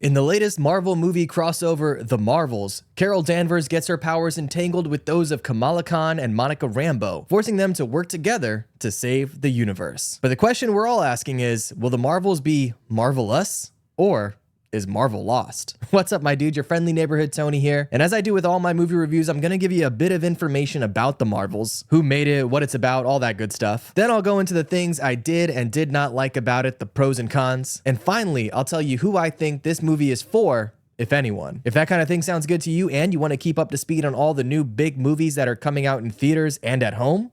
In the latest Marvel movie crossover, The Marvels, Carol Danvers gets her powers entangled with those of Kamala Khan and Monica Rambeau, forcing them to work together to save the universe. But the question we're all asking is, will the Marvels be Marvelous, or is Marvel lost? What's up, my dude? Your friendly neighborhood Tony here. And as I do with all my movie reviews, I'm gonna give you a bit of information about the Marvels, who made it, what it's about, all that good stuff. Then I'll go into the things I did and did not like about it, the pros and cons. And finally, I'll tell you who I think this movie is for, if anyone. If that kind of thing sounds good to you and you want to keep up to speed on all the new big movies that are coming out in theaters and at home,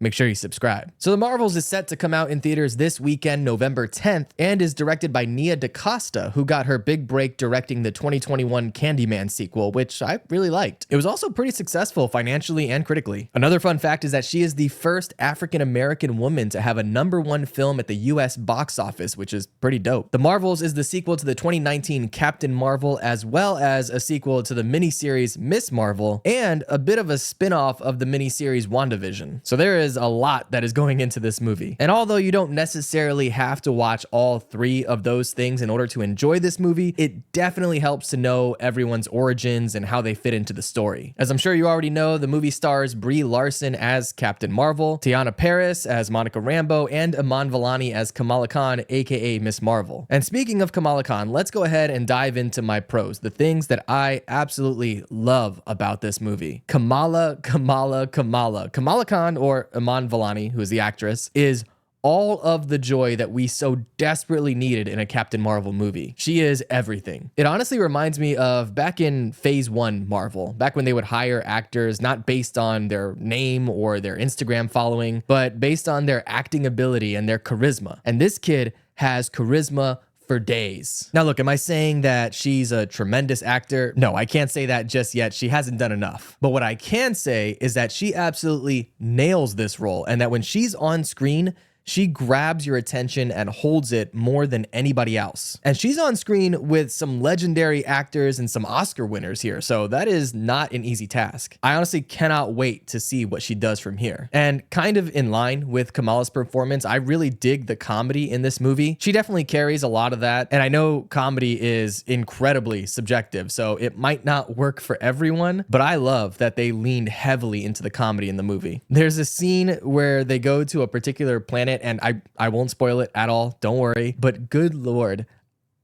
make sure you subscribe. So The Marvels is set to come out in theaters this weekend, November 10th, and is directed by Nia DaCosta, who got her big break directing the 2021 Candyman sequel, which I really liked. It was also pretty successful financially and critically. Another fun fact is that she is the first African-American woman to have a #1 film at the US box office, which is pretty dope. The Marvels is the sequel to the 2019 Captain Marvel, as well as a sequel to the miniseries Miss Marvel, and a bit of a spin-off of the miniseries WandaVision. So there is a lot that is going into this movie. And although you don't necessarily have to watch all three of those things in order to enjoy this movie, it definitely helps to know everyone's origins and how they fit into the story. As I'm sure you already know, the movie stars Brie Larson as Captain Marvel, Teyonah Parris as Monica Rambeau, and Iman Vellani as Kamala Khan, aka Miss Marvel. And speaking of Kamala Khan, let's go ahead and dive into my pros, the things that I absolutely love about this movie. Kamala Khan, or Iman Vellani, who is the actress, is all of the joy that we so desperately needed in a Captain Marvel movie. She is everything. It honestly reminds me of back in Phase 1 Marvel, back when they would hire actors not based on their name or their Instagram following, but based on their acting ability and their charisma. And this kid has charisma for days. Now look, am I saying that she's a tremendous actor? No, I can't say that just yet. She hasn't done enough. But what I can say is that she absolutely nails this role, and that when she's on screen, she grabs your attention and holds it more than anybody else. And she's on screen with some legendary actors and some Oscar winners here, so that is not an easy task. I honestly cannot wait to see what she does from here. And kind of in line with Kamala's performance, I really dig the comedy in this movie. She definitely carries a lot of that, and I know comedy is incredibly subjective, so it might not work for everyone, but I love that they leaned heavily into the comedy in the movie. There's a scene where they go to a particular planet, and I won't spoil it at all, don't worry, but good Lord,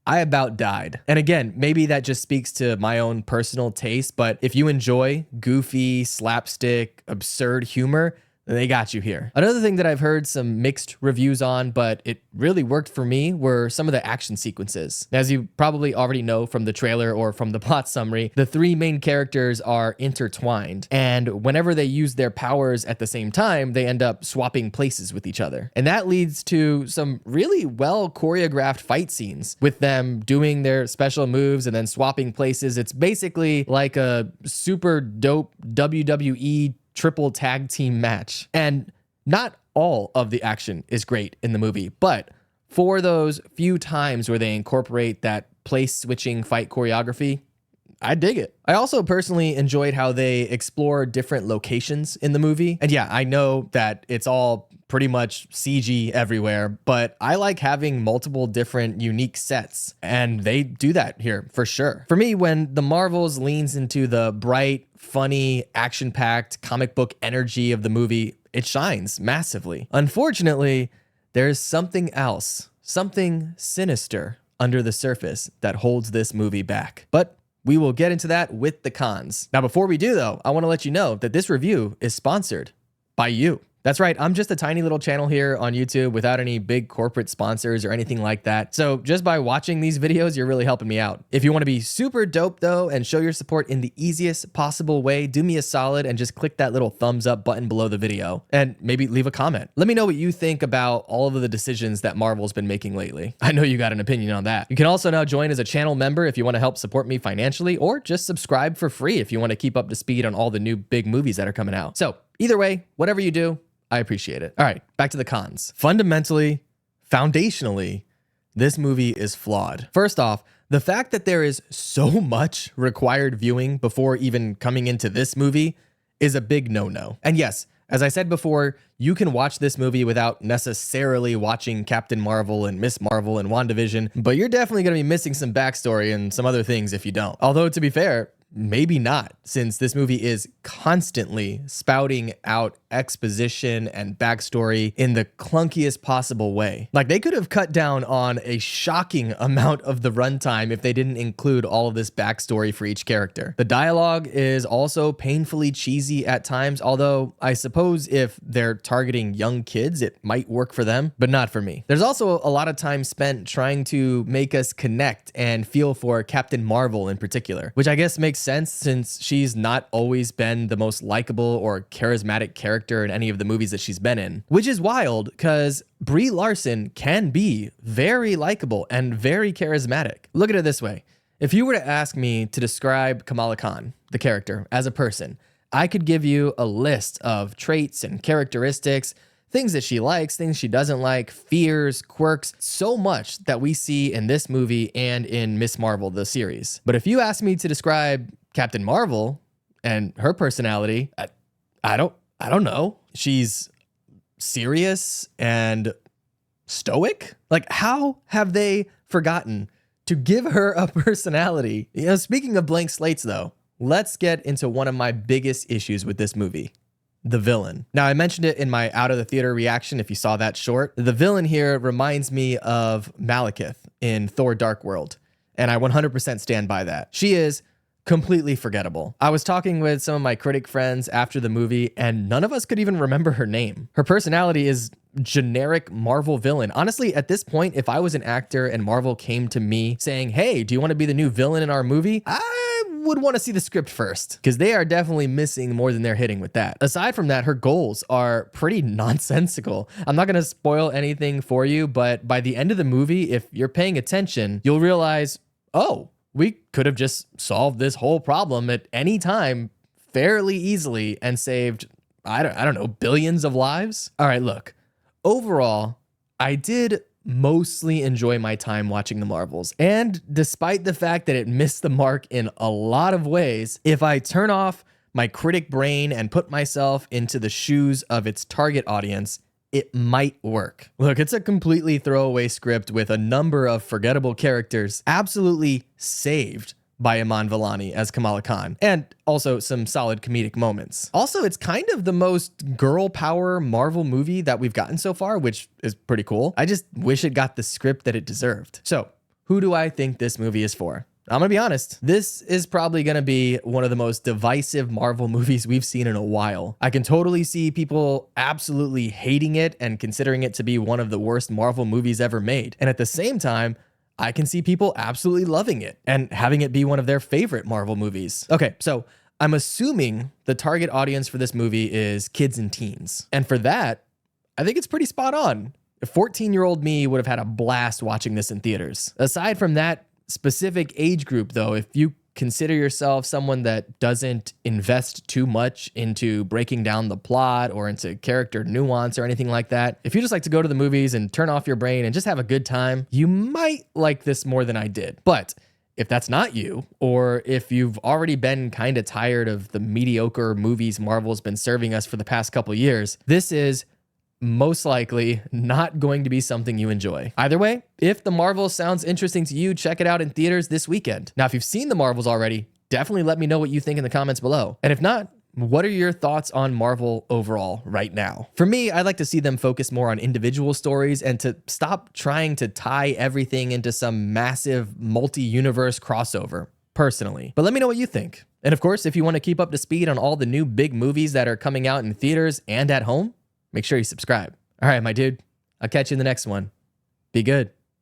I about died. And again, maybe that just speaks to my own personal taste, but if you enjoy goofy, slapstick, absurd humor, they got you here. Another thing that I've heard some mixed reviews on, but it really worked for me, were some of the action sequences. As you probably already know from the trailer or from the plot summary, the three main characters are intertwined, and whenever they use their powers at the same time, they end up swapping places with each other. And that leads to some really well choreographed fight scenes with them doing their special moves and then swapping places. It's basically like a super dope WWE triple tag team match. And not all of the action is great in the movie, but for those few times where they incorporate that place switching fight choreography, I dig it. I also personally enjoyed how they explore different locations in the movie. And yeah, I know that it's all pretty much CG everywhere, but I like having multiple different unique sets, and they do that here for sure. For me, when The Marvels leans into the bright, funny, action-packed comic book energy of the movie, it shines massively. Unfortunately, there's something else, something sinister under the surface that holds this movie back. But we will get into that with the cons. Now, before we do though, I want to let you know that this review is sponsored by you. That's right, I'm just a tiny little channel here on YouTube without any big corporate sponsors or anything like that. So just by watching these videos, you're really helping me out. If you want to be super dope though and show your support in the easiest possible way, do me a solid and just click that little thumbs up button below the video and maybe leave a comment. Let me know what you think about all of the decisions that Marvel's been making lately. I know you got an opinion on that. You can also now join as a channel member if you want to help support me financially, or just subscribe for free if you want to keep up to speed on all the new big movies that are coming out. So either way, whatever you do, I appreciate it. All right, back to the cons. Fundamentally, foundationally, this movie is flawed. First off, the fact that there is so much required viewing before even coming into this movie is a big no-no. And yes, As I said before, you can watch this movie without necessarily watching Captain Marvel and Miss Marvel and WandaVision, but you're definitely going to be missing some backstory and some other things if you don't. Although, to be fair, maybe not, since this movie is constantly spouting out exposition and backstory in the clunkiest possible way. Like, they could have cut down on a shocking amount of the runtime if they didn't include all of this backstory for each character. The dialogue is also painfully cheesy at times, although I suppose if they're targeting young kids, it might work for them, but not for me. There's also a lot of time spent trying to make us connect and feel for Captain Marvel in particular, which I guess makes sense since she's not always been the most likable or charismatic character in any of the movies that she's been in, which is wild because Brie Larson can be very likable and very charismatic. Look at it this way. If you were to ask me to describe Kamala Khan, the character, as a person, I could give you a list of traits and characteristics, things that she likes, things she doesn't like, fears, quirks, so much that we see in this movie and in Miss Marvel, the series. But if you ask me to describe Captain Marvel and her personality, I don't know. She's serious and stoic. Like, how have they forgotten to give her a personality? You know, speaking of blank slates though, let's get into one of my biggest issues with this movie. The villain. Now, I mentioned it in my out of the theater reaction if you saw that short. The villain here reminds me of Malekith in Thor Dark World, and I 100% stand by that. She is completely forgettable. I was talking with some of my critic friends after the movie, and none of us could even remember her name. Her personality is generic Marvel villain. Honestly, at this point, if I was an actor and Marvel came to me saying, hey, do you want to be the new villain in our movie? I would want to see the script first, because they are definitely missing more than they're hitting with that. Aside from that, her goals are pretty nonsensical. I'm not going to spoil anything for you, but by the end of the movie, if you're paying attention, you'll realize, oh, we could have just solved this whole problem at any time fairly easily and saved, I don't know, billions of lives. All right, look, overall, I did mostly enjoy my time watching the Marvels. And despite the fact that it missed the mark in a lot of ways, if I turn off my critic brain and put myself into the shoes of its target audience, it might work. Look, it's a completely throwaway script with a number of forgettable characters absolutely saved by Iman Vellani as Kamala Khan, and also some solid comedic moments. Also, it's kind of the most girl power Marvel movie that we've gotten so far, which is pretty cool. I just wish it got the script that it deserved. So, who do I think this movie is for? I'm gonna be honest, this is probably gonna be one of the most divisive Marvel movies we've seen in a while. I can totally see people absolutely hating it and considering it to be one of the worst Marvel movies ever made. And at the same time, I can see people absolutely loving it and having it be one of their favorite Marvel movies. Okay, so I'm assuming the target audience for this movie is kids and teens. And for that, I think it's pretty spot on. A 14-year-old me would have had a blast watching this in theaters. Aside from that specific age group though, if you consider yourself someone that doesn't invest too much into breaking down the plot or into character nuance or anything like that, if you just like to go to the movies and turn off your brain and just have a good time, you might like this more than I did. But if that's not you, or if you've already been kind of tired of the mediocre movies Marvel's been serving us for the past couple years, this is most likely not going to be something you enjoy. Either way, if the Marvels sounds interesting to you, check it out in theaters this weekend. Now, if you've seen the Marvels already, definitely let me know what you think in the comments below. And if not, what are your thoughts on Marvel overall right now? For me, I'd like to see them focus more on individual stories and to stop trying to tie everything into some massive multi-universe crossover, personally. But let me know what you think. And of course, if you want to keep up to speed on all the new big movies that are coming out in theaters and at home, make sure you subscribe. All right, my dude, I'll catch you in the next one. Be good.